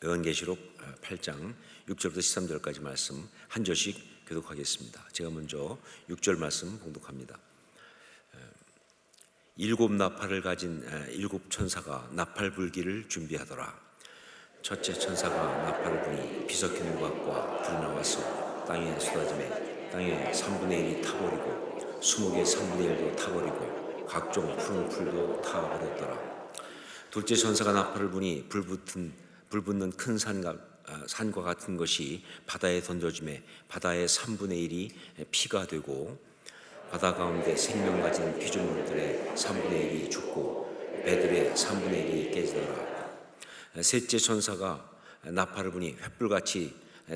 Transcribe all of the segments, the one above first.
요한계시록 8장 6절부터 13절까지 말씀 한 절씩 교독하겠습니다. 제가 먼저 6절 말씀 봉독합니다. 일곱 나팔을 가진 일곱 천사가 나팔 불기를 준비하더라. 첫째 천사가 나팔을 부니 비석기는 것과 불이 나와서 땅에 쏟아지매 땅의 3분의 1이 타버리고 수목의 3분의 1도 타버리고 각종 푸른 풀도 타버렸더라. 둘째 천사가 나팔을 부니 불 붙는 큰 산과 같은 것이 바다에 던져지매 바다의 3분의 1이 피가 되고 바다 가운데 생명 가진 피조물들의 3분의 1이 죽고 배들의 3분의 1이 깨지더라. 셋째 천사가 나팔을 부니 횃불같이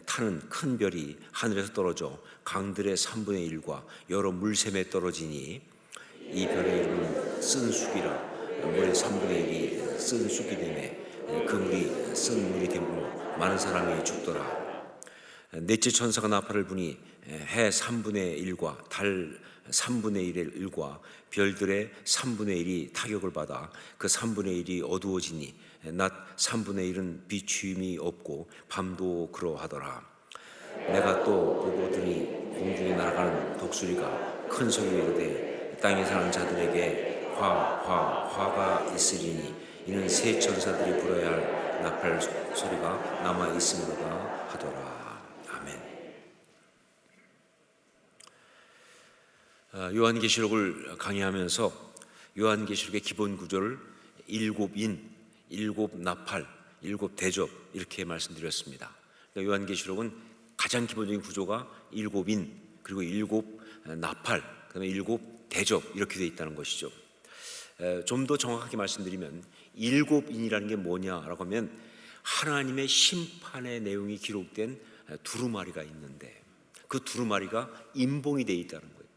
타는 큰 별이 하늘에서 떨어져 강들의 3분의 1과 여러 물샘에 떨어지니 이 별의 이름은 쓴쑥이라. 물의 3분의 1이 쓴쑥이 되매 그 물이 쓴 물이 되므로 많은 사람이 죽더라. 넷째 천사가 나팔을 부니 해 3분의 1과 달 3분의 1의 1과 별들의 3분의 1이 타격을 받아 그 3분의 1이 어두워지니 낮 3분의 1은 비추임이 없고 밤도 그러하더라. 내가 또 보고 들으니 공중에 날아가는 독수리가 큰 소리로 이르되 땅에 사는 자들에게 화가 있으리니 이는 세 천사들이 불어야 할 나팔 소리가 남아 있음이로다 하더라. 아멘. 요한계시록을 강의하면서 요한계시록의 기본 구조를 일곱 인, 일곱 나팔, 일곱 대접 이렇게 말씀드렸습니다. 그러니까 요한계시록은 가장 기본적인 구조가 일곱 인, 그리고 일곱 나팔, 그다음에 일곱 대접 이렇게 되어 있다는 것이죠. 좀 더 정확하게 말씀드리면 일곱 인이라는 게 뭐냐라고 하면 하나님의 심판의 내용이 기록된 두루마리가 있는데 그 두루마리가 인봉이 되어 있다는 거예요.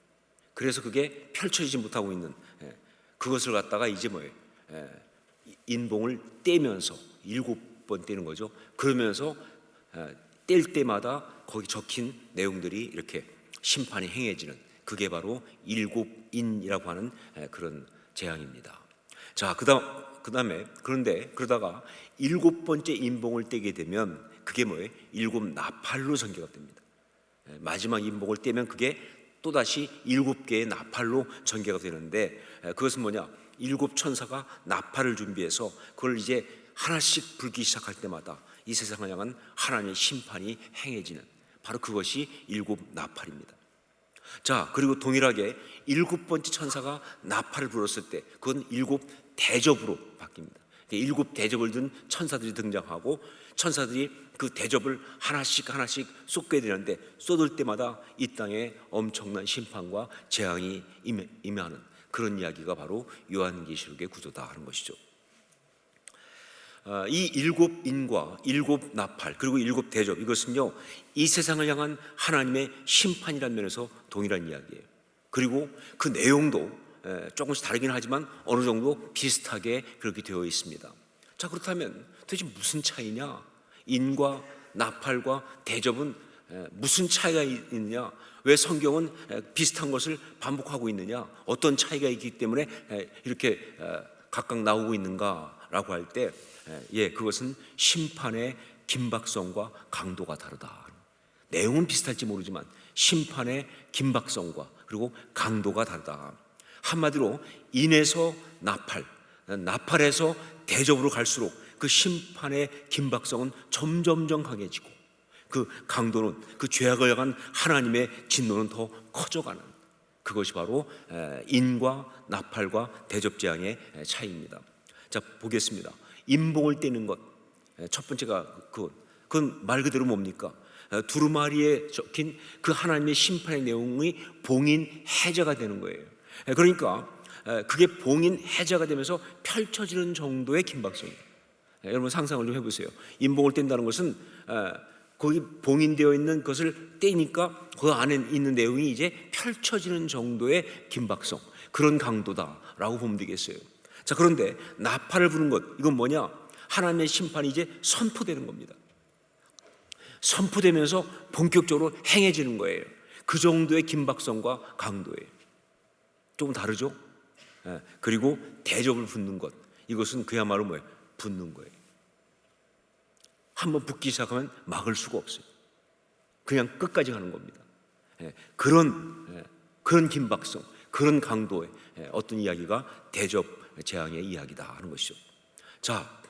그래서 그게 펼쳐지지 못하고 있는 그것을 갖다가 이제 인봉을 떼면서 일곱 번 떼는 거죠. 그러면서 뗄 때마다 거기 적힌 내용들이 이렇게 심판이 행해지는 그게 바로 일곱 인이라고 하는 그런 재앙입니다. 자, 그다음에 그런데 그러다가 일곱 번째 인봉을 떼게 되면 그게 뭐예요? 일곱 나팔로 전개가 됩니다. 마지막 인봉을 떼면 그게 또다시 일곱 개의 나팔로 전개가 되는데 그것은 뭐냐? 일곱 천사가 나팔을 준비해서 그걸 이제 하나씩 불기 시작할 때마다 이 세상을 향한 하나님의 심판이 행해지는 바로 그것이 일곱 나팔입니다. 자, 그리고 동일하게 일곱 번째 천사가 나팔을 불었을 때 그건 일곱 대접으로 바뀝니다. 일곱 대접을 든 천사들이 등장하고 천사들이 그 대접을 하나씩 쏟게 되는데 쏟을 때마다 이 땅에 엄청난 심판과 재앙이 임하는 그런 이야기가 바로 요한계시록의 구조다 하는 것이죠. 이 일곱 인과 일곱 나팔 그리고 일곱 대접 이것은요 이 세상을 향한 하나님의 심판이라는 면에서 동일한 이야기예요. 그리고 그 내용도 조금씩 다르긴 하지만 어느 정도 비슷하게 그렇게 되어 있습니다. 자, 그렇다면 도대체 무슨 차이냐? 인과 나팔과 대접은 무슨 차이가 있느냐? 왜 성경은 비슷한 것을 반복하고 있느냐? 어떤 차이가 있기 때문에 이렇게 각각 나오고 있는가라고 할 때 그것은 심판의 긴박성과 강도가 다르다. 내용은 비슷할지 모르지만 심판의 긴박성과 그리고 강도가 다르다. 한마디로 인에서 나팔, 나팔에서 대접으로 갈수록 그 심판의 긴박성은 점점점 강해지고 그 강도는 그 죄악을 향한 하나님의 진노는 더 커져가는 그것이 바로 인과 나팔과 대접 재앙의 차이입니다. 자, 보겠습니다. 인봉을 떼는 것 첫 번째가 그건 말 그대로 뭡니까? 두루마리에 적힌 그 하나님의 심판의 내용이 봉인 해제가 되는 거예요. 그러니까 그게 봉인 해제가 되면서 펼쳐지는 정도의 긴박성이에요. 여러분 상상을 좀 해보세요. 인봉을 뗀다는 것은 거기 봉인되어 있는 것을 떼니까 그 안에 있는 내용이 이제 펼쳐지는 정도의 긴박성 그런 강도다라고 보면 되겠어요. 자, 그런데 나팔을 부는 것 이건 뭐냐? 하나님의 심판이 이제 선포되는 겁니다. 선포되면서 본격적으로 행해지는 거예요. 그 정도의 긴박성과 강도예요. 조금 다르죠? 그리고 대접을 붓는 것 이것은 그야말로 뭐예요? 붓는 거예요. 한번 붙기 시작하면 막을 수가 없어요. 그냥 끝까지 가는 겁니다. 그런 긴박성, 그런 강도의 어떤 이야기가 대접 재앙의 이야기다 하는 것이죠. 자,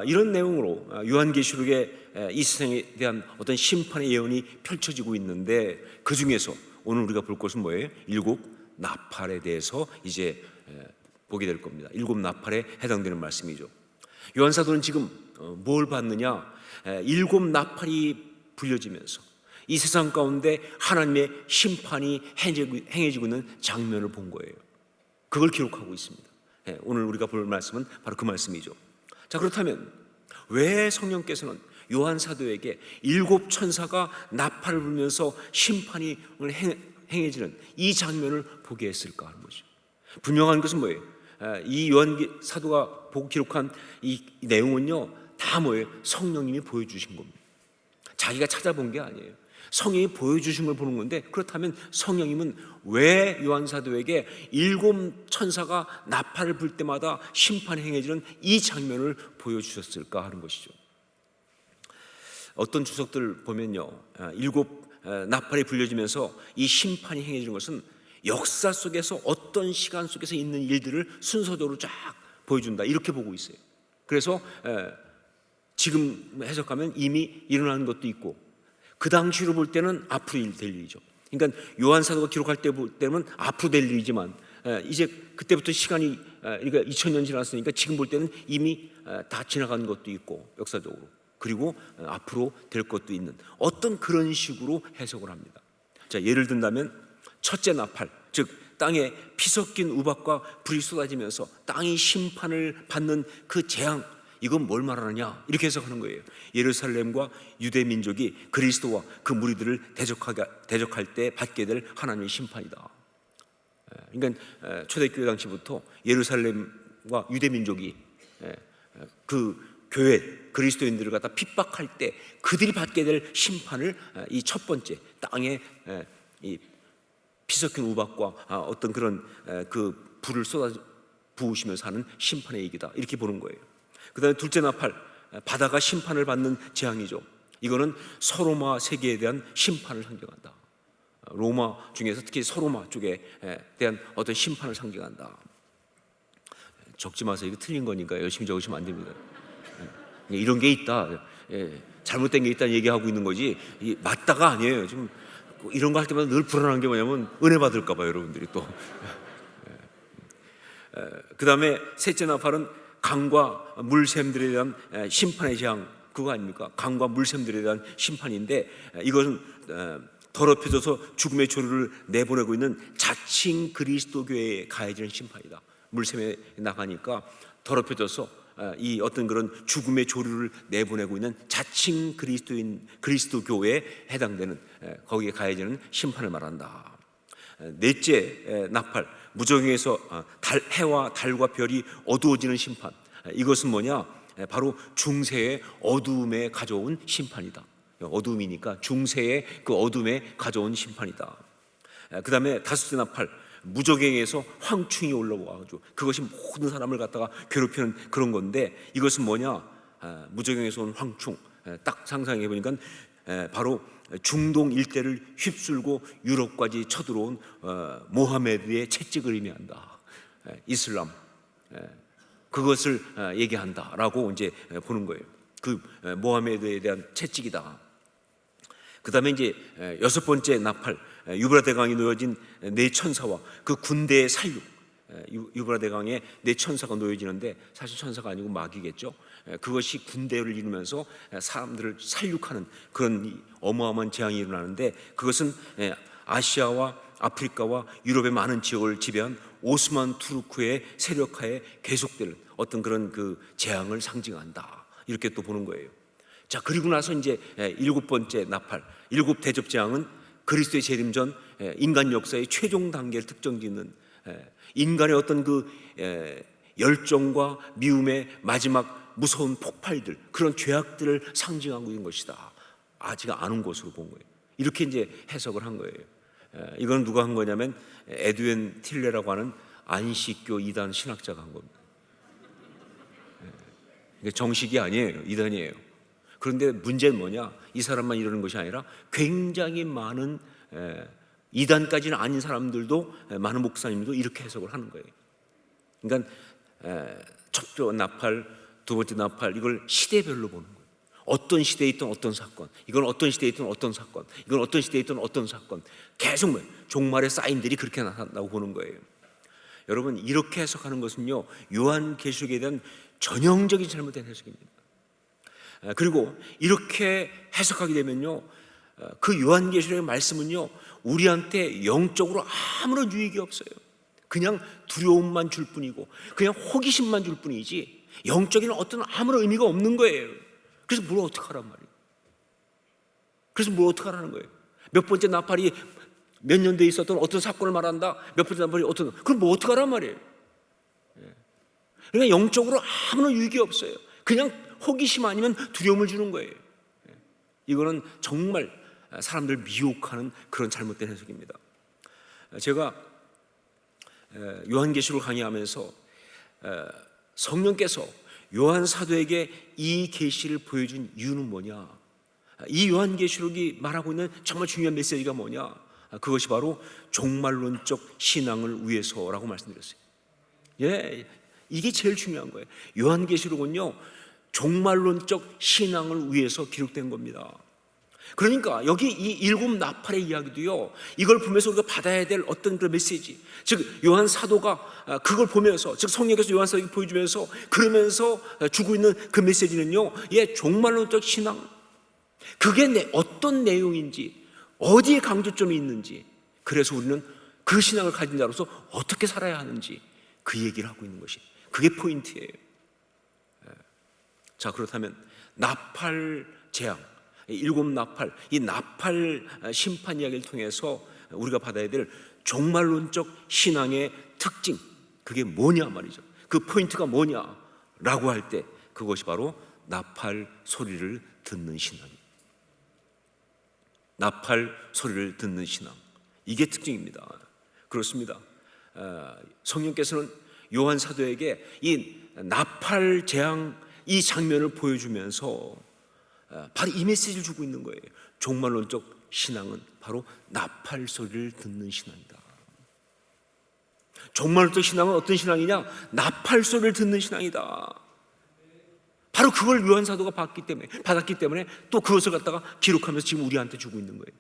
이런 내용으로 요한계시록의 이 세상에 대한 어떤 심판의 예언이 펼쳐지고 있는데, 그 중에서 오늘 우리가 볼 것은 뭐예요? 일곱 나팔에 대해서 이제 보게 될 겁니다. 일곱 나팔에 해당되는 말씀이죠. 요한사도는 지금 뭘 봤느냐? 일곱 나팔이 불려지면서 이 세상 가운데 하나님의 심판이 행해지고 있는 장면을 본 거예요. 그걸 기록하고 있습니다. 오늘 우리가 볼 말씀은 바로 그 말씀이죠. 자, 그렇다면 왜 성령께서는 요한 사도에게 일곱 천사가 나팔을 불면서 심판이 행해지는 이 장면을 보게 했을까 하는 거죠. 분명한 것은 뭐예요? 이 요한 사도가 보고 기록한 이 내용은요, 다 뭐예요? 성령님이 보여주신 겁니다. 자기가 찾아본 게 아니에요. 성령이 보여주신 걸 보는 건데, 그렇다면 성령님은 왜 요한 사도에게 일곱 천사가 나팔을 불 때마다 심판이 행해지는 이 장면을 보여주셨을까 하는 것이죠. 어떤 주석들 보면요, 일곱 나팔이 불려지면서 이 심판이 행해지는 것은 역사 속에서 어떤 시간 속에서 있는 일들을 순서적으로 쫙 보여준다, 이렇게 보고 있어요. 그래서 지금 해석하면 이미 일어나는 것도 있고, 그 당시로 볼 때는 앞으로 될 일이죠. 그러니까 요한 사도가 기록할 때 볼 때는 앞으로 될 일이지만, 이제 그때부터 시간이 그러니까 2000년 지났으니까 지금 볼 때는 이미 다 지나간 것도 있고, 역사적으로, 그리고 앞으로 될 것도 있는 어떤 그런 식으로 해석을 합니다. 자, 예를 든다면 첫째 나팔, 즉 땅에 피 섞인 우박과 불이 쏟아지면서 땅이 심판을 받는 그 재앙, 이건 뭘 말하느냐, 이렇게 해석하는 거예요. 예루살렘과 유대 민족이 그리스도와 그 무리들을 대적할 때 받게 될 하나님의 심판이다. 그러니까 초대교회 당시부터 예루살렘과 유대 민족이 그 교회 그리스도인들을 갖다 핍박할 때 그들이 받게 될 심판을, 이 첫 번째 땅에 이 피 섞인 우박과 어떤 그런 그 불을 쏟아 부으시면서 하는 심판의 얘기다, 이렇게 보는 거예요. 그 다음에 둘째 나팔, 바다가 심판을 받는 재앙이죠. 이거는 서로마 세계에 대한 심판을 상징한다. 로마 중에서 특히 서로마 쪽에 대한 어떤 심판을 상징한다. 적지 마세요. 이거 틀린 거니까 열심히 적으시면 안 됩니다. 이런 게 있다, 잘못된 게 있다는 얘기하고 있는 거지, 맞다가 아니에요. 지금 이런 거 할 때마다 늘 불안한 게 뭐냐면 은혜 받을까 봐요, 여러분들이 또. 그 다음에 셋째 나팔은 강과 물샘들에 대한 심판의 재앙, 그거 아닙니까? 강과 물샘들에 대한 심판인데, 이것은 더럽혀져서 죽음의 조류를 내보내고 있는 자칭 그리스도 교회에 가해지는 심판이다. 물샘에 나가니까 더럽혀져서 이 어떤 그런 죽음의 조류를 내보내고 있는 자칭 그리스도 교회에 해당되는, 거기에 가해지는 심판을 말한다. 넷째 나팔, 무정에서 해와 달과 별이 어두워지는 심판, 이것은 뭐냐? 바로 중세의 어두움에 가져온 심판이다. 어두움이니까 중세의 그 어둠에 가져온 심판이다. 그 다음에 다섯째 나팔, 무적행에서 황충이 올라와가지고 그것이 모든 사람을 갖다가 괴롭히는 그런 건데, 이것은 뭐냐? 무적행에서 온 황충, 딱 상상해 보니까 바로 중동 일대를 휩쓸고 유럽까지 쳐들어온 모하메드의 채찍을 의미한다. 이슬람, 그것을 얘기한다라고 이제 보는 거예요. 그 모하메드에 대한 채찍이다. 그 다음에 이제 여섯 번째 나팔, 유브라데 강이 놓여진 네 천사와 그 군대의 살육. 유브라데 강에 네 천사가 놓여지는데 사실 천사가 아니고 마귀겠죠. 그것이 군대를 이루면서 사람들을 살육하는 그런 어마어마한 재앙이 일어나는데, 그것은 아시아와 아프리카와 유럽의 많은 지역을 지배한 오스만 투르크의 세력하에 계속될 어떤 그런 그 재앙을 상징한다, 이렇게 또 보는 거예요. 자, 그리고 나서 이제 일곱 번째 나팔, 일곱 대접 재앙은 그리스도의 재림 전 인간 역사의 최종 단계를 특정짓는 인간의 어떤 그 열정과 미움의 마지막 무서운 폭발들, 그런 죄악들을 상징하고 있는 것이다. 아직 안 온 것으로 본 거예요. 이렇게 이제 해석을 한 거예요. 이건 누가 한 거냐면 에드웬 틸레라고 하는 안식교 이단 신학자가 한 겁니다. 이게 정식이 아니에요, 이단이에요. 그런데 문제는 뭐냐? 이 사람만 이러는 것이 아니라 굉장히 많은 이단까지는 아닌 사람들도, 많은 목사님들도 이렇게 해석을 하는 거예요. 그러니까 첫 번째 나팔, 두 번째 나팔, 이걸 시대별로 보는 거예요. 어떤 시대에 있던 어떤 사건, 이건 어떤 시대에 있던 어떤 사건, 이건 어떤 시대에 있던 어떤 사건, 계속 종말의 사인들이 그렇게 나타난다고 보는 거예요. 여러분, 이렇게 해석하는 것은요, 요한계시록에 대한 전형적인 잘못된 해석입니다. 그리고 이렇게 해석하게 되면요, 그 요한계시록의 말씀은요, 우리한테 영적으로 아무런 유익이 없어요. 그냥 두려움만 줄 뿐이고, 그냥 호기심만 줄 뿐이지 영적인 어떤 아무런 의미가 없는 거예요. 그래서 뭘 어떡하란 말이에요. 그래서 뭘 어떡하라는 거예요. 몇 번째 나팔이 몇 년대에 있었던 어떤 사건을 말한다, 몇 번째 나팔이 어떤, 그럼 뭐 어떡하란 말이에요. 그러니까 영적으로 아무런 유익이 없어요. 그냥 호기심 아니면 두려움을 주는 거예요. 이거는 정말 사람들 미혹하는 그런 잘못된 해석입니다. 제가 요한계시록을 강의하면서 성령께서 요한 사도에게 이 계시를 보여준 이유는 뭐냐, 이 요한계시록이 말하고 있는 정말 중요한 메시지가 뭐냐, 그것이 바로 종말론적 신앙을 위해서라고 말씀드렸어요. 예, 이게 제일 중요한 거예요. 요한계시록은요, 종말론적 신앙을 위해서 기록된 겁니다. 그러니까 여기 이 일곱 나팔의 이야기도요, 이걸 보면서 우리가 받아야 될 어떤 그런 메시지, 즉 요한 사도가 그걸 보면서, 즉 성령께서 요한 사도에게 보여주면서 그러면서 주고 있는 그 메시지는요, 종말론적 신앙, 그게 어떤 내용인지, 어디에 강조점이 있는지, 그래서 우리는 그 신앙을 가진 자로서 어떻게 살아야 하는지 그 얘기를 하고 있는 것이, 그게 포인트예요. 자, 그렇다면 나팔 재앙, 일곱 나팔, 이 나팔 심판 이야기를 통해서 우리가 받아야 될 종말론적 신앙의 특징, 그게 뭐냐 말이죠. 그 포인트가 뭐냐라고 할 때 그것이 바로 나팔 소리를 듣는 신앙입니다. 나팔 소리를 듣는 신앙, 이게 특징입니다. 그렇습니다. 성령께서는 요한 사도에게 이 나팔 재앙 이 장면을 보여주면서 바로 이 메시지를 주고 있는 거예요. 종말론적 신앙은 바로 나팔 소리를 듣는 신앙이다. 종말론적 신앙은 어떤 신앙이냐? 나팔 소리를 듣는 신앙이다. 바로 그걸 요한 사도가 받았기 때문에 또 그것을 갖다가 기록하면서 지금 우리한테 주고 있는 거예요.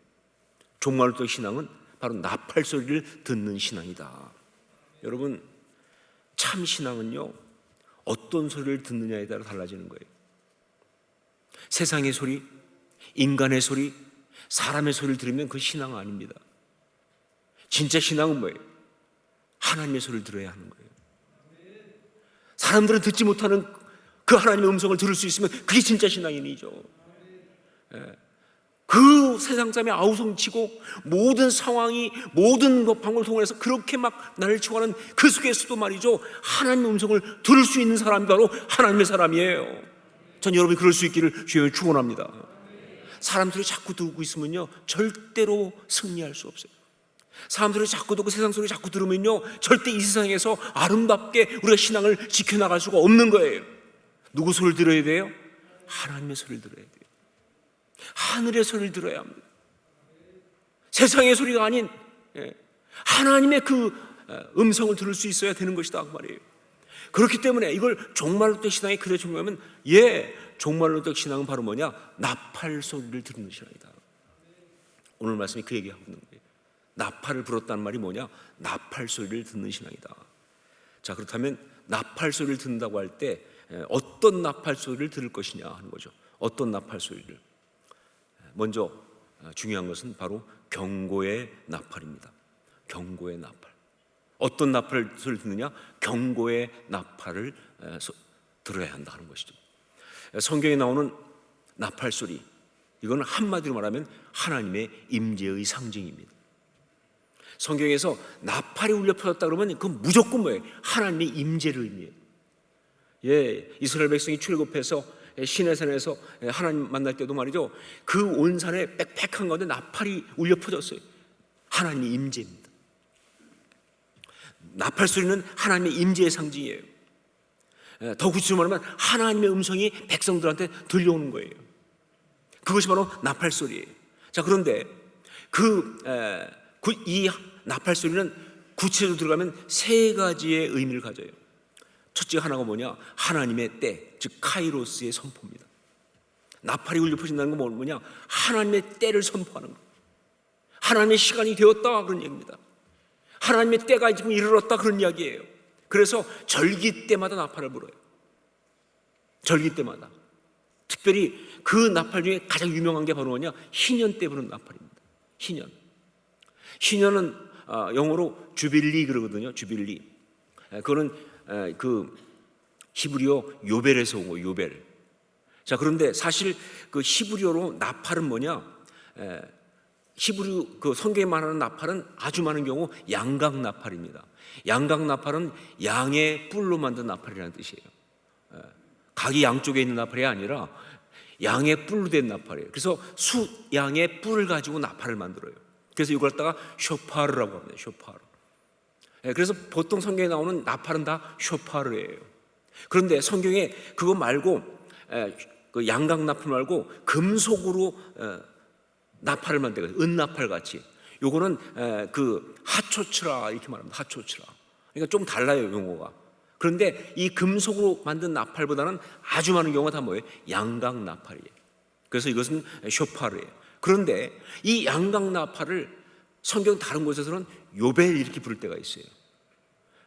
종말론적 신앙은 바로 나팔 소리를 듣는 신앙이다. 여러분, 참 신앙은요, 어떤 소리를 듣느냐에 따라 달라지는 거예요. 세상의 소리, 인간의 소리, 사람의 소리를 들으면 그 신앙은 아닙니다. 진짜 신앙은 뭐예요? 하나님의 소리를 들어야 하는 거예요. 사람들은 듣지 못하는 그 하나님의 음성을 들을 수 있으면 그게 진짜 신앙인이죠. 그 세상 사람이 아우성치고 모든 상황이, 모든 방법을 통해서 그렇게 막 나를 치고 하는 그 속에서도 말이죠, 하나님의 음성을 들을 수 있는 사람이 바로 하나님의 사람이에요. 전 여러분이 그럴 수 있기를 주여 축원합니다. 사람들이 자꾸 듣고 있으면요, 절대로 승리할 수 없어요. 사람들이 자꾸 듣고 세상 소리 자꾸 들으면요, 절대 이 세상에서 아름답게 우리가 신앙을 지켜나갈 수가 없는 거예요. 누구 소리를 들어야 돼요? 하나님의 소리를 들어야 돼요. 하늘의 소리를 들어야 합니다. 세상의 소리가 아닌 하나님의 그 음성을 들을 수 있어야 되는 것이다, 그 말이에요. 그렇기 때문에 이걸 종말론적 신앙이 그래 중요하면, 종말론적 신앙은 바로 뭐냐? 나팔 소리를 듣는 신앙이다. 오늘 말씀이 그 얘기하고 있는 거예요. 나팔을 불었다는 말이 뭐냐? 나팔 소리를 듣는 신앙이다. 자, 그렇다면 나팔 소리를 듣는다고 할 때 어떤 나팔 소리를 들을 것이냐 하는 거죠. 어떤 나팔 소리를? 먼저 중요한 것은 바로 경고의 나팔입니다. 경고의 나팔. 어떤 나팔 소리를 듣느냐? 경고의 나팔을 들어야 한다 하는 것이죠. 성경에 나오는 나팔 소리, 이건 한마디로 말하면 하나님의 임재의 상징입니다. 성경에서 나팔이 울려 퍼졌다 그러면 그건 무조건 뭐예요? 하나님의 임재를 의미해요. 이스라엘 백성이 출애굽해서 시내산에서 하나님 만날 때도 말이죠, 그 온 산에 빽빽한 가운데 나팔이 울려 퍼졌어요. 하나님의 임재입니다. 나팔 소리는 하나님의 임재의 상징이에요. 더 구체적으로 말하면 하나님의 음성이 백성들한테 들려오는 거예요. 그것이 바로 나팔 소리예요. 자, 그런데 이 나팔 소리는 구체적으로 들어가면 세 가지의 의미를 가져요. 첫째 하나가 뭐냐? 하나님의 때, 즉 카이로스의 선포입니다. 나팔이 울려 퍼진다는 건 뭐냐? 하나님의 때를 선포하는 거. 하나님의 시간이 되었다, 그런 얘기입니다. 하나님의 때가 지금 이르렀다, 그런 이야기예요. 그래서 절기 때마다 나팔을 불어요. 절기 때마다. 특별히 그 나팔 중에 가장 유명한 게 바로 뭐냐? 희년 때 부르는 나팔입니다. 희년은 영어로 주빌리 그러거든요. 주빌리. 그거는 그 히브리어 요벨에서 온 거예요. 요벨. 자, 그런데 사실 그 히브리어로 나팔은 뭐냐? 히브리 그 성경에 말하는 나팔은 아주 많은 경우 양각 나팔입니다. 양각 나팔은 양의 뿔로 만든 나팔이라는 뜻이에요. 각이 양쪽에 있는 나팔이 아니라 양의 뿔로 된 나팔이에요. 그래서 양의 뿔을 가지고 나팔을 만들어요. 그래서 이걸 갖다가 쇼파르라고 합니다. 쇼파르. 그래서 보통 성경에 나오는 나팔은 다 쇼파르예요. 그런데 성경에 그거 말고 그 양각 나팔 말고 금속으로 나팔을 만들어요. 은나팔 같이. 요거는 그 하초츠라 이렇게 말합니다. 하초츠라. 그러니까 좀 달라요, 용어가. 그런데 이 금속으로 만든 나팔보다는 아주 많은 경우가 다 뭐예요? 양각 나팔이에요. 그래서 이것은 쇼파르예요. 그런데 이 양각 나팔을 성경 다른 곳에서는 요벨 이렇게 부를 때가 있어요.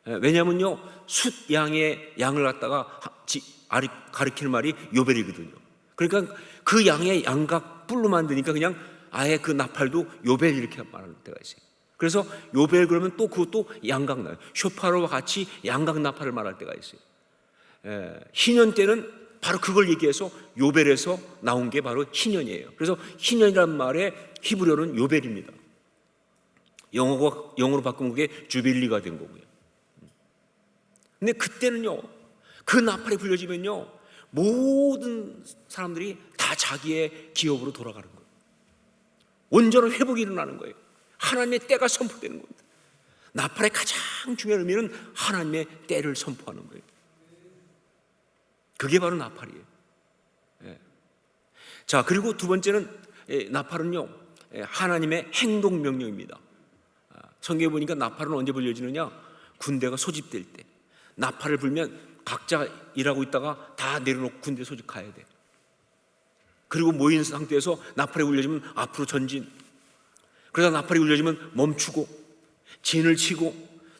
왜냐하면요, 숫양의 양을 갖다가 가리키는 말이 요벨이거든요. 그러니까 그 양의 양각 뿔로 만드니까 그냥 아예 그 나팔도 요벨 이렇게 말하는 때가 있어요. 그래서 요벨 그러면 또 그것도 양각 나요. 쇼파르와 같이 양각 나팔을 말할 때가 있어요. 희년 때는 바로 그걸 얘기해서 요벨에서 나온 게 바로 희년이에요. 그래서 희년이라는 말의 히브리어는 요벨입니다. 영어로 바꾸면 그게 주빌리가 된 거고요. 근데 그때는요, 그 나팔이 불려지면요, 모든 사람들이 다 자기의 기업으로 돌아가는 거예요. 온전한 회복이 일어나는 거예요. 하나님의 때가 선포되는 겁니다. 나팔의 가장 중요한 의미는 하나님의 때를 선포하는 거예요. 그게 바로 나팔이에요. 자, 그리고 두 번째는 나팔은요, 하나님의 행동 명령입니다. 성경에 보니까 나팔은 언제 불려지느냐? 군대가 소집될 때. 나팔을 불면 각자 일하고 있다가 다 내려놓고 군대 소집 가야 돼. 그리고 모인 상태에서 나팔이 울려지면 앞으로 전진. 그러다 나팔이 울려지면 멈추고 진을 치고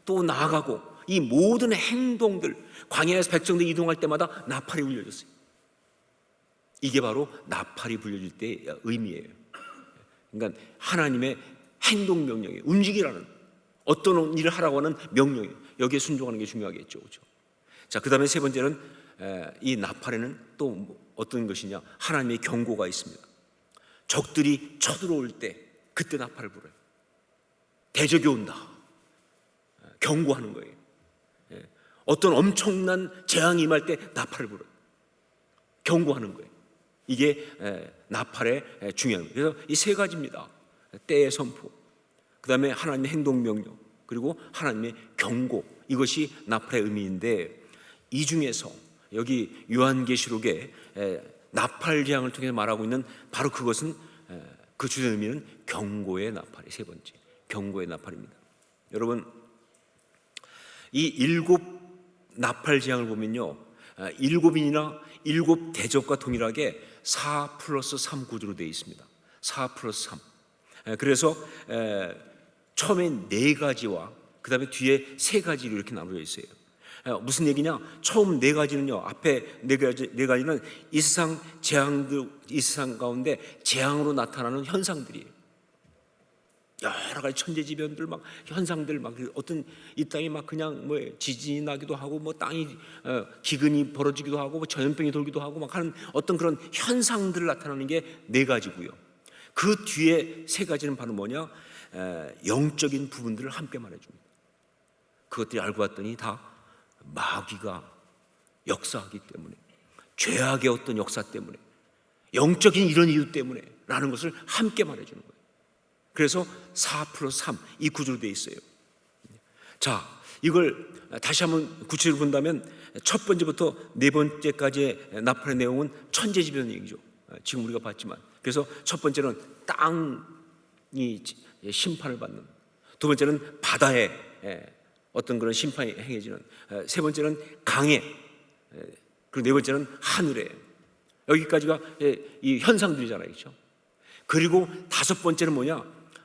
또 나아가고, 이 모든 행동들, 광야에서 백성들이 이동할 때마다 나팔이 울려졌어요. 이게 바로 나팔이 불려질 때의 의미예요. 그러니까 하나님의 행동 명령이에요. 움직이라는, 어떤 일을 하라고 하는 명령이에요. 여기에 순종하는 게 중요하겠죠, 그렇죠? 자, 그 다음에 세 번째는 이 나팔에는 또 어떤 것이냐? 하나님의 경고가 있습니다. 적들이 쳐들어올 때 그때 나팔을 불어요. 대적이 온다, 경고하는 거예요. 어떤 엄청난 재앙이 임할 때 나팔을 불어요. 경고하는 거예요. 이게 나팔의 중요한 거예요. 그래서 이 세 가지입니다. 때의 선포, 그 다음에 하나님의 행동 명령, 그리고 하나님의 경고, 이것이 나팔의 의미인데, 이 중에서 여기 요한계시록에 나팔 재앙을 통해서 말하고 있는 바로 그것은, 그 주된 의미는 경고의 나팔이 세 번째, 경고의 나팔입니다. 여러분, 이 일곱 나팔 재앙을 보면요, 일곱인이나 일곱 대접과 동일하게 4+3 구조로 되어 있습니다. 4+3. 그래서 처음에 네 가지와 그 다음에 뒤에 세 가지로 이렇게 나누어 있어요. 무슨 얘기냐? 처음 네 가지는요, 앞에 네 가지는 이 세상 재앙들, 이 세상 가운데 재앙으로 나타나는 현상들이에요. 여러 가지 천재지변들, 막 현상들, 막 어떤 이 땅이 막 그냥 뭐 지진이 나기도 하고, 뭐 땅이 기근이 벌어지기도 하고, 뭐 전염병이 돌기도 하고, 막 하는 어떤 그런 현상들 나타나는 게 네 가지고요. 그 뒤에 세 가지는 바로 뭐냐? 영적인 부분들을 함께 말해줍니다. 그것들이 알고 봤더니 다 마귀가 역사하기 때문에, 죄악의 어떤 역사 때문에, 영적인 이런 이유 때문에 라는 것을 함께 말해주는 거예요. 그래서 4+3 이 구조로 되어 있어요. 자, 이걸 다시 한번 구체적으로 본다면 첫 번째부터 네 번째까지의 나팔의 내용은 천재지변 얘기죠. 지금 우리가 봤지만, 그래서 첫 번째는 땅이 심판을 받는, 두 번째는 바다에 어떤 그런 심판이 행해지는, 세 번째는 강에, 그리고 네 번째는 하늘에. 여기까지가 이 현상들이잖아요, 그렇죠? 그리고 다섯 번째는 뭐냐?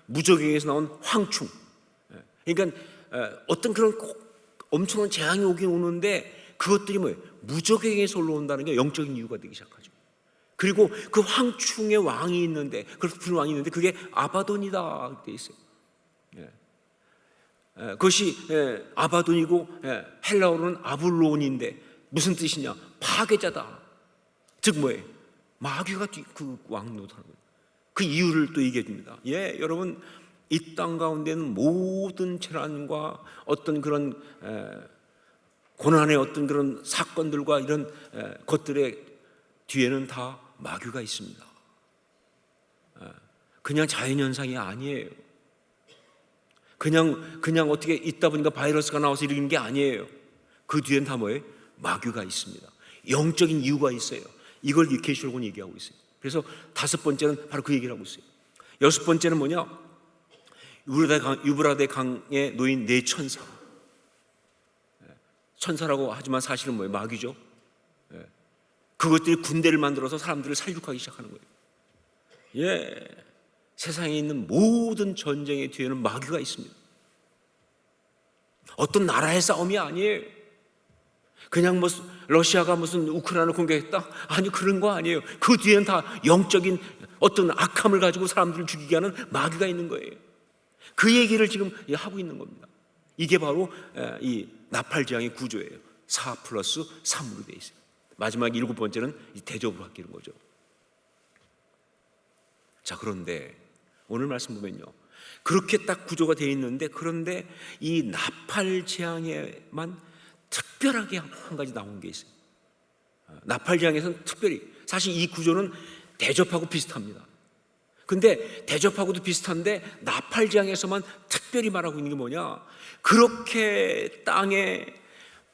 무적행에서 나온 황충. 그러니까 어떤 그런 엄청난 재앙이 오긴 오는데 그것들이 뭐예요? 무적행에서 올라온다는 게 영적인 이유가 되기 시작하죠. 그리고 그 황충의 왕이 있는데, 그 왕이 있는데 그게 아바돈이다 돼 있어요. 그것이 아바돈이고 헬라어로는 아블론인데 무슨 뜻이냐? 파괴자다. 즉 뭐예요? 마귀가 그 왕 노릇하는 거예요. 그 이유를 또 얘기해 줍니다. 여러분, 이 땅 가운데는 모든 재난과 어떤 그런 고난의 어떤 그런 사건들과 이런 것들의 뒤에는 다 마귀가 있습니다. 그냥 자연현상이 아니에요. 그냥 어떻게 있다 보니까 바이러스가 나와서 이러는 게 아니에요. 그 뒤엔 다 뭐예요? 마귀가 있습니다. 영적인 이유가 있어요. 이걸 계시록은 얘기하고 있어요. 그래서 다섯 번째는 바로 그 얘기를 하고 있어요. 여섯 번째는 뭐냐? 유브라데 강에 놓인 네 천사. 천사라고 하지만 사실은 뭐예요? 마귀죠. 그것들이 군대를 만들어서 사람들을 살육하기 시작하는 거예요. 세상에 있는 모든 전쟁의 뒤에는 마귀가 있습니다. 어떤 나라의 싸움이 아니에요. 그냥 뭐 러시아가 무슨 우크라이나를 공격했다? 아니, 그런 거 아니에요. 그 뒤에는 다 영적인 어떤 악함을 가지고 사람들을 죽이게 하는 마귀가 있는 거예요. 그 얘기를 지금 하고 있는 겁니다. 이게 바로 이 나팔재앙의 구조예요. 4+3으로 되어 있어요. 마지막 일곱 번째는 이 대접으로 바뀌는 거죠. 자, 그런데 오늘 말씀 보면요, 그렇게 딱 구조가 되어 있는데, 그런데 이 나팔재앙에만 특별하게 한 가지 나온 게 있어요. 나팔재앙에서는 특별히, 사실 이 구조는 대접하고 비슷합니다. 근데 대접하고도 비슷한데 나팔재앙에서만 특별히 말하고 있는 게 뭐냐? 그렇게 땅에,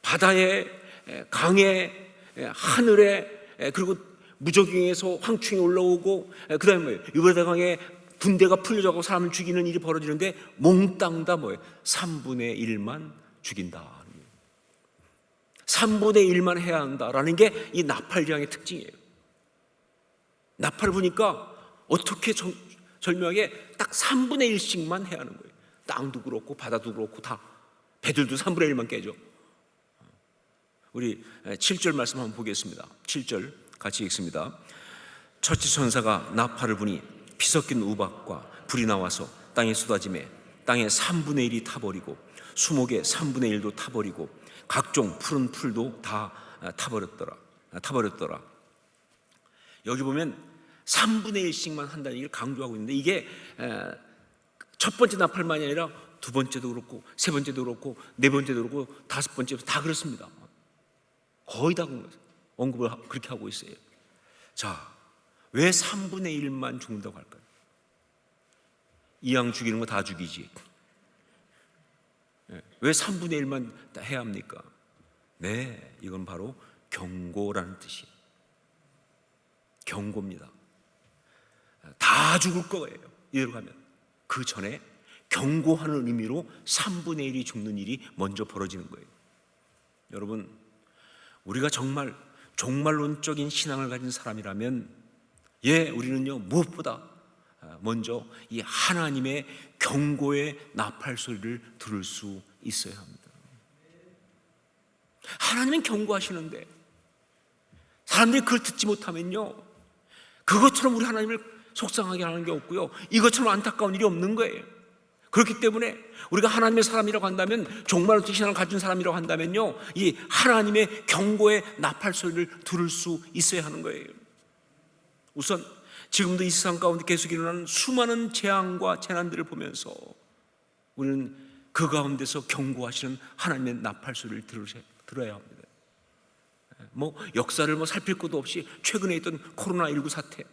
바다에, 강에, 하늘에, 그리고 무적행에서 황충이 올라오고, 그 다음에 뭐예요? 유브라데강에 군대가 풀려져가고 사람을 죽이는 일이 벌어지는데 몽땅 다 뭐예요? 3분의 1만 죽인다. 3분의 1만 해야 한다라는 게 이 나팔재앙의 특징이에요. 나팔을 보니까 어떻게 절묘하게 딱 3분의 1씩만 해야 하는 거예요. 땅도 그렇고 바다도 그렇고 다, 배들도 3분의 1만 깨죠. 우리 7절 말씀 한번 보겠습니다. 7절 같이 읽습니다. 첫째 천사가 나팔을 부니 피 섞인 우박과 불이 나와서 땅에 쏟아지매 땅의 3분의 1이 타버리고 수목의 3분의 1도 타버리고 각종 푸른 풀도 다 타버렸더라. 여기 보면 3분의 1씩만 한다는 얘기를 강조하고 있는데, 이게 첫 번째 나팔만이 아니라 두 번째도 그렇고 세 번째도 그렇고 네 번째도 그렇고 다섯 번째도 다 그렇습니다. 거의 다 언급을 그렇게 하고 있어요. 자, 왜 3분의 1만 죽는다고 할까요? 이왕 죽이는 거 다 죽이지. 왜 3분의 1만 해야 합니까? 네, 이건 바로 경고라는 뜻이에요. 경고입니다. 다 죽을 거예요. 이대로 가면. 그 전에 경고하는 의미로 3분의 1이 죽는 일이 먼저 벌어지는 거예요. 여러분, 우리가 정말 종말론적인 신앙을 가진 사람이라면 우리는요, 무엇보다 먼저 이 하나님의 경고의 나팔 소리를 들을 수 있어야 합니다. 하나님은 경고하시는데 사람들이 그걸 듣지 못하면요, 그것처럼 우리 하나님을 속상하게 하는 게 없고요, 이것처럼 안타까운 일이 없는 거예요. 그렇기 때문에 우리가 하나님의 사람이라고 한다면, 종말론적 신앙을 가진 사람이라고 한다면요, 이 하나님의 경고의 나팔 소리를 들을 수 있어야 하는 거예요. 우선 지금도 이 세상 가운데 계속 일어나는 수많은 재앙과 재난들을 보면서 우리는 그 가운데서 경고하시는 하나님의 나팔 소리를 들어야 합니다. 역사를 살필 것도 없이 최근에 있던 코로나19 사태,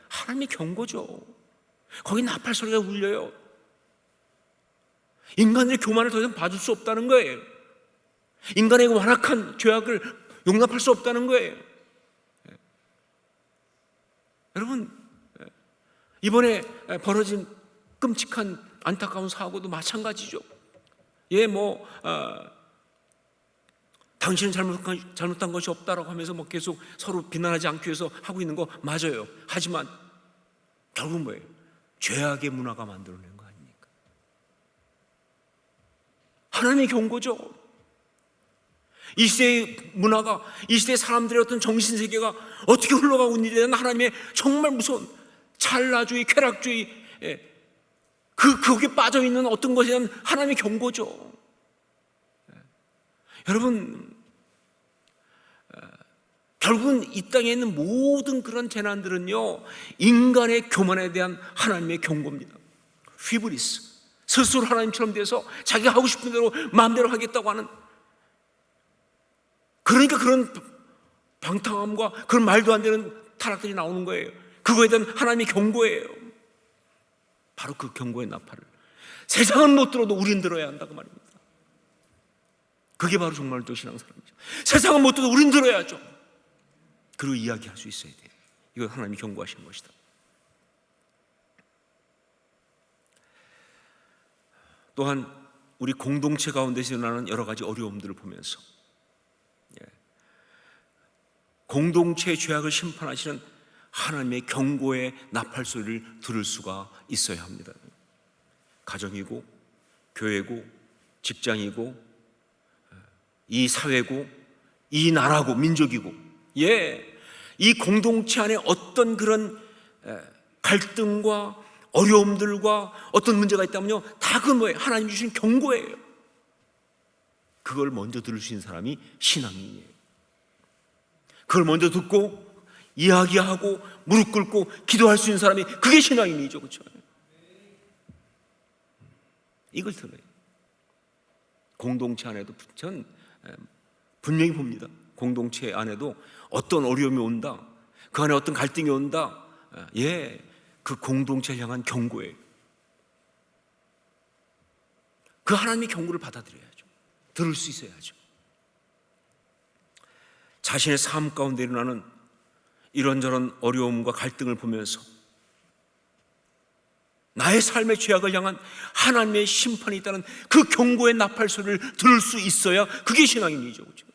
하나님의 경고죠. 거기 나팔 소리가 울려요. 인간의 교만을 더 이상 봐줄 수 없다는 거예요. 인간의 완악한 죄악을 용납할 수 없다는 거예요. 여러분, 이번에 벌어진 끔찍한 안타까운 사고도 마찬가지죠. 당신은 잘못한 것이 없다라고 하면서 계속 서로 비난하지 않기 위해서 하고 있는 거 맞아요. 하지만 결국은 뭐예요? 죄악의 문화가 만들어낸 거 아닙니까? 하나님의 경고죠. 이 시대의 문화가, 이 시대의 사람들의 어떤 정신세계가 어떻게 흘러가고 있는지에 대한 하나님의 정말 무서운 찰나주의, 쾌락주의, 거기에 빠져있는 어떤 것에 대한 하나님의 경고죠. 여러분, 결국은 이 땅에 있는 모든 그런 재난들은요, 인간의 교만에 대한 하나님의 경고입니다. 휘브리스, 스스로 하나님처럼 돼서 자기가 하고 싶은 대로 마음대로 하겠다고 하는, 그러니까 그런 방탕함과 그런 말도 안 되는 타락들이 나오는 거예요. 그거에 대한 하나님의 경고예요. 바로 그 경고의 나팔을 세상은 못 들어도 우린 들어야 한다고 말입니다. 그게 바로 종말론적 신앙사람이죠. 세상은 못 들어도 우린 들어야죠. 그리고 이야기할 수 있어야 돼요. 이건 하나님이 경고하시는 것이다. 또한 우리 공동체 가운데서 일어나는 여러 가지 어려움들을 보면서 공동체의 죄악을 심판하시는 하나님의 경고의 나팔 소리를 들을 수가 있어야 합니다. 가정이고 교회고 직장이고 이 사회고 이 나라고 민족이고, 이 공동체 안에 어떤 그런 갈등과 어려움들과 어떤 문제가 있다면요, 다 그 뭐예요? 하나님 주신 경고예요. 그걸 먼저 들을 수 있는 사람이 신앙인이에요. 그걸 먼저 듣고 이야기하고 무릎 꿇고 기도할 수 있는 사람이, 그게 신앙인이죠. 그렇죠? 이걸 들어요. 공동체 안에도 전 분명히 봅니다. 공동체 안에도 어떤 어려움이 온다, 그 안에 어떤 갈등이 온다, 그 공동체를 향한 경고예요. 그 하나님의 경고를 받아들여야죠. 들을 수 있어야죠. 자신의 삶 가운데 일어나는 이런저런 어려움과 갈등을 보면서 나의 삶의 죄악을 향한 하나님의 심판이 있다는 그 경고의 나팔 소리를 들을 수 있어야 그게 신앙인이죠. 그렇죠?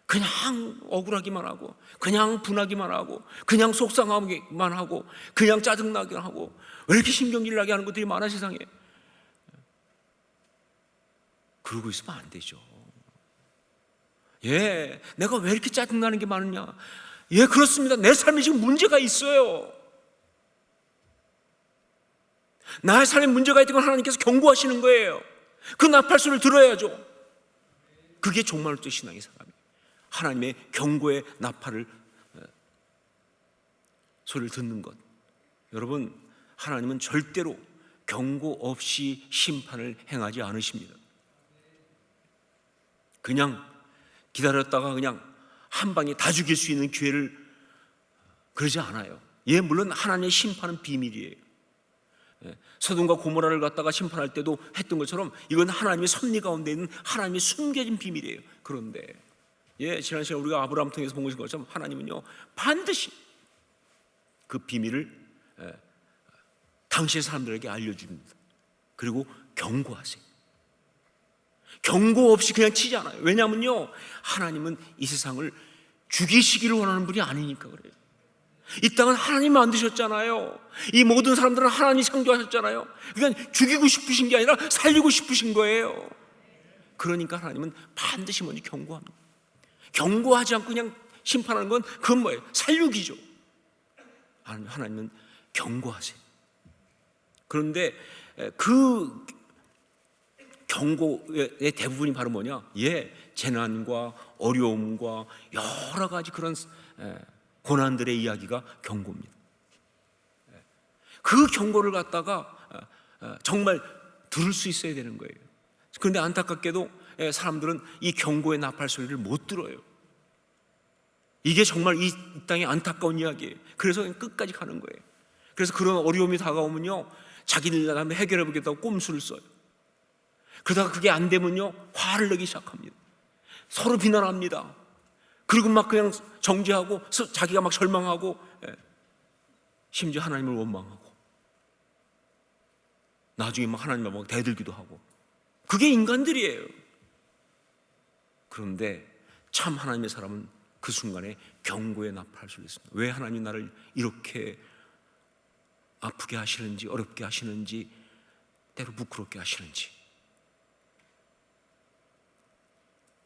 그냥 억울하기만 하고, 그냥 분하기만 하고, 그냥 속상하기만 하고, 그냥 짜증나기만 하고, 왜 이렇게 신경질 나게 하는 것들이 많아 세상에. 그러고 있으면 안 되죠. 내가 왜 이렇게 짜증나는 게 많으냐? 그렇습니다. 내 삶에 지금 문제가 있어요. 나의 삶에 문제가 있던 걸 하나님께서 경고하시는 거예요. 그 나팔 소리를 들어야죠. 그게 종말론적 신앙의 사람이에요. 하나님의 경고의 나팔을 소리를 듣는 것. 여러분, 하나님은 절대로 경고 없이 심판을 행하지 않으십니다. 그냥 기다렸다가 그냥 한 방에 다 죽일 수 있는 기회를 그러지 않아요. 물론 하나님의 심판은 비밀이에요. 소돔과 고모라를 갖다가 심판할 때도 했던 것처럼 이건 하나님의 섭리 가운데 있는 하나님의 숨겨진 비밀이에요. 그런데 지난 시간에 우리가 아브라함 통해서 본 것처럼 하나님은요, 반드시 그 비밀을 당시의 사람들에게 알려줍니다. 그리고 경고하세요. 경고 없이 그냥 치지 않아요. 왜냐하면요, 하나님은 이 세상을 죽이시기를 원하는 분이 아니니까 그래요. 이 땅은 하나님이 만드셨잖아요. 이 모든 사람들은 하나님이 창조하셨잖아요. 그러니까 죽이고 싶으신 게 아니라 살리고 싶으신 거예요. 그러니까 하나님은 반드시 먼저 경고합니다. 경고하지 않고 그냥 심판하는 건 그건 뭐예요? 살육이죠. 하나님은 경고하세요. 그런데 그 경고의 대부분이 바로 뭐냐? 재난과 어려움과 여러 가지 그런 고난들의 이야기가 경고입니다. 그 경고를 갖다가 정말 들을 수 있어야 되는 거예요. 그런데 안타깝게도 사람들은 이 경고의 나팔 소리를 못 들어요. 이게 정말 이 땅의 안타까운 이야기예요. 그래서 그냥 끝까지 가는 거예요. 그래서 그런 어려움이 다가오면요, 자기들 한번 해결해 보겠다고 꼼수를 써요. 그러다가 그게 안 되면요, 화를 내기 시작합니다. 서로 비난합니다. 그리고 막 그냥 정죄하고 자기가 막 절망하고 심지어 하나님을 원망하고 나중에 막 하나님을 막 대들기도 하고 그게 인간들이에요. 그런데 참 하나님의 사람은 그 순간에 경고에 나팔할 수 있습니다. 왜 하나님이 나를 이렇게 아프게 하시는지 어렵게 하시는지 때로 부끄럽게 하시는지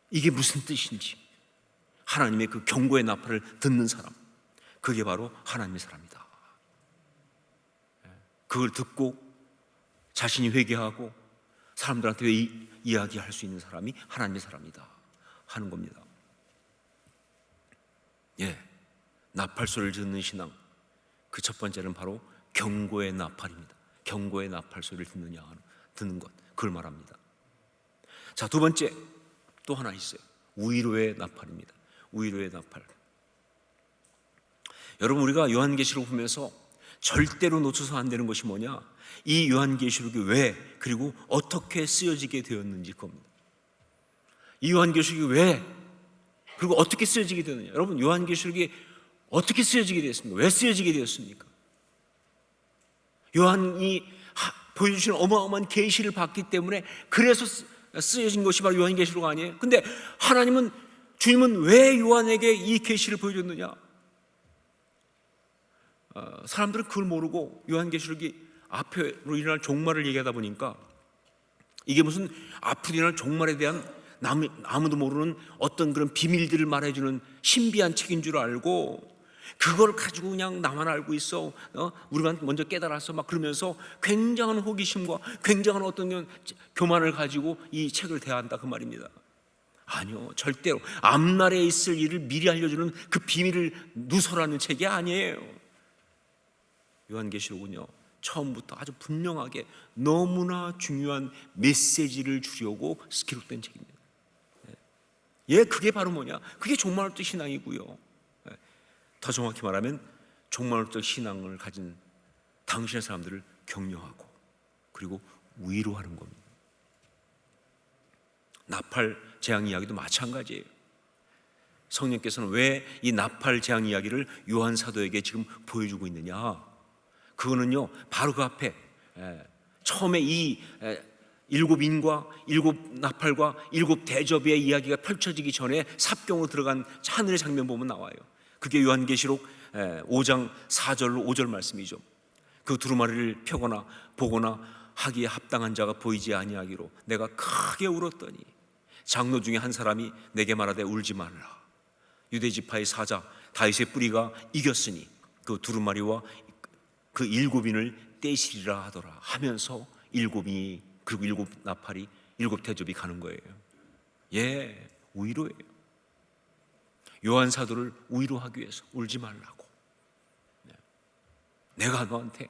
이게 무슨 뜻인지 하나님의 그 경고의 나팔을 듣는 사람 그게 바로 하나님의 사람이다. 그걸 듣고 자신이 회개하고 사람들한테 이야기할 수 있는 사람이 하나님의 사람이다 하는 겁니다. 나팔 소리를 듣는 신앙 그 첫 번째는 바로 경고의 나팔입니다. 경고의 나팔 소리를 듣는 것 그걸 말합니다. 자, 두 번째 또 하나 있어요. 위로의 나팔입니다. 위로의 나팔. 여러분 우리가 요한계시록 보면서 절대로 놓쳐서 안 되는 것이 뭐냐? 이 요한계시록이 왜 그리고 어떻게 쓰여지게 되었는지 겁니다. 이 요한계시록이 왜 그리고 어떻게 쓰여지게 되느냐? 여러분 요한계시록이 어떻게 쓰여지게 되었습니까? 왜 쓰여지게 되었습니까? 요한이 보여주시는 어마어마한 계시를 받기 때문에 그래서 쓰여진 것이 바로 요한계시록 아니에요? 근데 주님은 왜 요한에게 이 계시를 보여줬느냐? 사람들은 그걸 모르고 요한계시록이 앞으로 일어날 종말을 얘기하다 보니까 이게 무슨 앞으로 일어날 종말에 대한 아무도 모르는 어떤 그런 비밀들을 말해주는 신비한 책인 줄 알고 그걸 가지고 그냥 나만 알고 있어. 우리가 먼저 깨달았어. 막 그러면서 굉장한 호기심과 굉장한 어떤 교만을 가지고 이 책을 대한다 그 말입니다. 아니요, 절대로 앞날에 있을 일을 미리 알려주는 그 비밀을 누설하는 책이 아니에요. 요한계시록은요 처음부터 아주 분명하게 너무나 중요한 메시지를 주려고 기록된 책입니다. 그게 바로 뭐냐? 그게 종말론적 신앙이고요. 더 정확히 말하면 종말론적 신앙을 가진 당신의 사람들을 격려하고 그리고 위로하는 겁니다. 나팔 재앙 이야기도 마찬가지예요. 성령께서는 왜 이 나팔 재앙 이야기를 요한 사도에게 지금 보여주고 있느냐? 그거는요 바로 그 앞에 처음에 이 일곱 인과 일곱 나팔과 일곱 대접의 이야기가 펼쳐지기 전에 삽경으로 들어간 하늘의 장면 보면 나와요. 그게 요한계시록 5장 4절로 5절 말씀이죠. 그 두루마리를 펴거나 보거나 하기에 합당한 자가 보이지 아니하기로 내가 크게 울었더니 장로 중에 한 사람이 내게 말하되 울지 말라. 유대 지파의 사자 다윗의 뿌리가 이겼으니 그 두루마리와 그 일곱인을 떼시리라 하더라 하면서 일곱이 그리고 일곱 나팔이 일곱 대접이 가는 거예요. 위로예요. 요한 사도를 위로하기 위해서 울지 말라고. 내가 너한테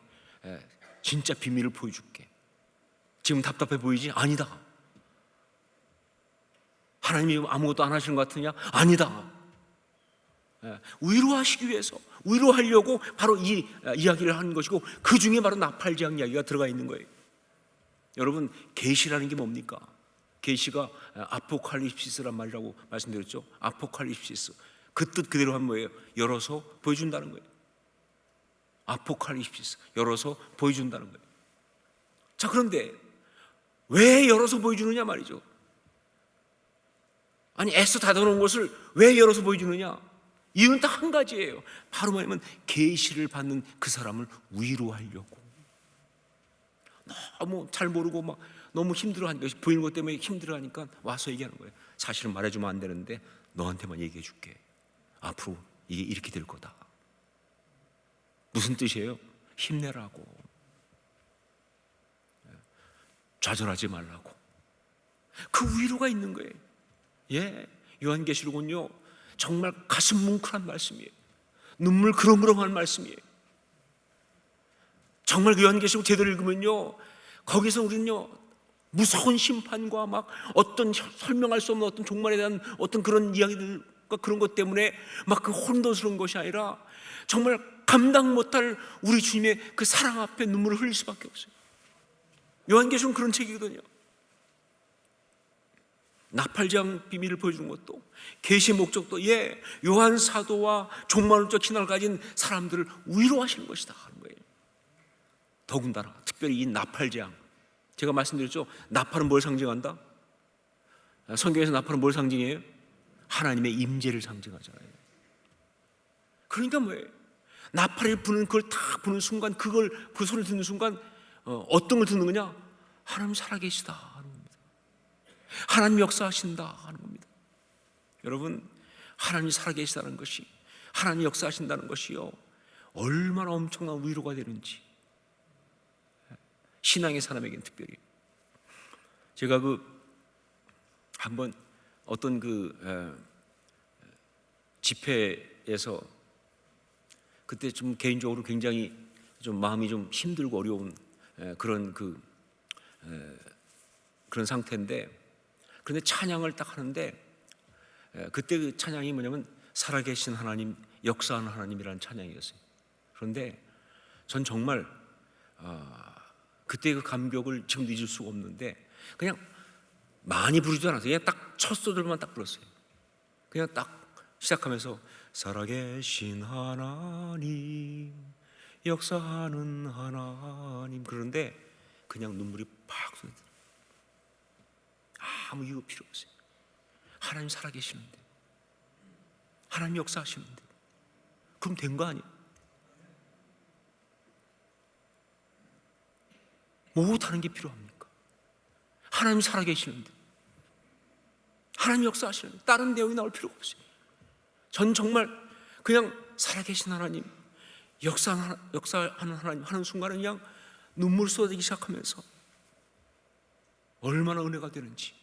진짜 비밀을 보여줄게. 지금 답답해 보이지? 아니다. 하나님이 아무것도 안 하시는 것 같으냐? 아니다. 위로하시기 위해서 위로하려고 바로 이 이야기를 하는 것이고 그 중에 바로 나팔재앙 이야기가 들어가 있는 거예요. 여러분 계시라는 게 뭡니까? 계시가 아포칼립시스란 말이라고 말씀드렸죠. 아포칼립시스 그 뜻 그대로 하면 뭐예요? 열어서 보여준다는 거예요. 아포칼립시스 열어서 보여준다는 거예요. 자, 그런데 왜 열어서 보여주느냐 말이죠. 아니 애써 닫아놓은 것을 왜 열어서 보여주느냐? 이유는 딱 한 가지예요. 바로 뭐냐면 계시를 받는 그 사람을 위로하려고. 너무 잘 모르고 막 너무 힘들어하니까 보이는 것 때문에 힘들어하니까 와서 얘기하는 거예요. 사실은 말해주면 안 되는데 너한테만 얘기해 줄게. 앞으로 이게 이렇게 될 거다. 무슨 뜻이에요? 힘내라고. 좌절하지 말라고. 그 위로가 있는 거예요. 요한계시록은요 정말 가슴 뭉클한 말씀이에요. 눈물 그렁그렁한 말씀이에요. 정말 그 요한계시록 제대로 읽으면요 거기서 우리는요 무서운 심판과 막 어떤 설명할 수 없는 어떤 종말에 대한 어떤 그런 이야기들과 그런 것 때문에 막 그 혼돈스러운 것이 아니라 정말 감당 못할 우리 주님의 그 사랑 앞에 눈물을 흘릴 수밖에 없어요. 요한계시록은 그런 책이거든요. 나팔장 비밀을 보여주는 것도, 계시 목적도 요한 사도와 종말론적 신앙을 가진 사람들을 위로하시는 것이다 하는 거예요. 더군다나 특별히 이 나팔장, 제가 말씀드렸죠. 나팔은 뭘 상징한다? 성경에서 나팔은 뭘 상징해요? 하나님의 임재를 상징하잖아요. 그러니까 뭐예요? 나팔을 부는, 그걸 딱 부는 순간, 그 소리를 듣는 순간 어떤 걸 듣는 거냐? 하나님 살아계시다 하는 겁니다. 하나님 역사하신다 하는 겁니다. 여러분, 하나님이 살아계시다는 것이, 하나님 역사하신다는 것이요, 얼마나 엄청난 위로가 되는지, 신앙의 사람에게는 특별히. 제가 한번 어떤 집회에서, 그때 좀 개인적으로 굉장히 좀 마음이 좀 힘들고 어려운 그런 상태인데, 그런데 찬양을 딱 하는데, 그때 그 찬양이 뭐냐면 살아계신 하나님, 역사하는 하나님이라는 찬양이었어요. 그런데 전 정말 그때 그 감격을 지금도 잊을 수가 없는데, 그냥 많이 부르지도 않았어요. 그냥 딱 첫 소절만 딱 불렀어요. 그냥 딱 시작하면서 살아계신 하나님, 역사하는 하나님. 그런데 그냥 눈물이 팍 쏟아져요. 아무 이유 필요 없어요. 하나님 살아계시는데, 하나님 역사하시는데, 그럼 된 거 아니에요? 못하는 게 필요합니까? 하나님 살아계시는데, 하나님 역사하시는데 다른 내용이 나올 필요가 없어요. 전 정말 그냥 살아계신 하나님, 역사하는 하나님 하는 순간은 그냥 눈물 쏟아지기 시작하면서 얼마나 은혜가 되는지.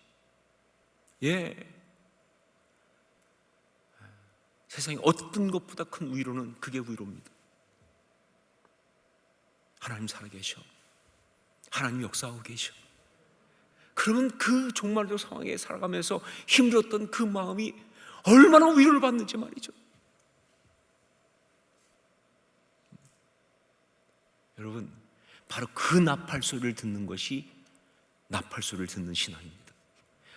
세상에 어떤 것보다 큰 위로는 그게 위로입니다. 하나님 살아계셔, 하나님 역사하고 계셔. 그러면 그 종말적 상황에 살아가면서 힘들었던 그 마음이 얼마나 위로를 받는지 말이죠. 여러분, 바로 그 나팔 소리를 듣는 것이 나팔 소리를 듣는 신앙입니다.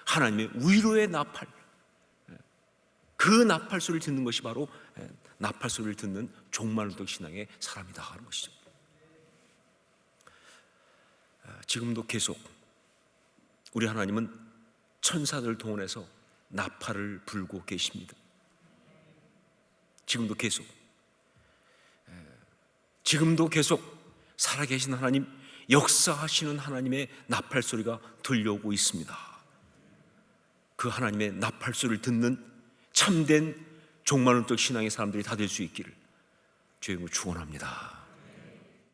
하나님의 위로의 나팔, 그 나팔 소리를 듣는 것이 바로 나팔 소리를 듣는 종말론적 신앙의 사람이다 하는 것이죠. 지금도 계속 우리 하나님은 천사들 동원해서 나팔을 불고 계십니다. 지금도 계속 살아계신 하나님, 역사하시는 하나님의 나팔 소리가 들려오고 있습니다. 그 하나님의 나팔 소리를 듣는 참된 종말론적 신앙의 사람들이 다 될 수 있기를 주의 이름으로 축원합니다.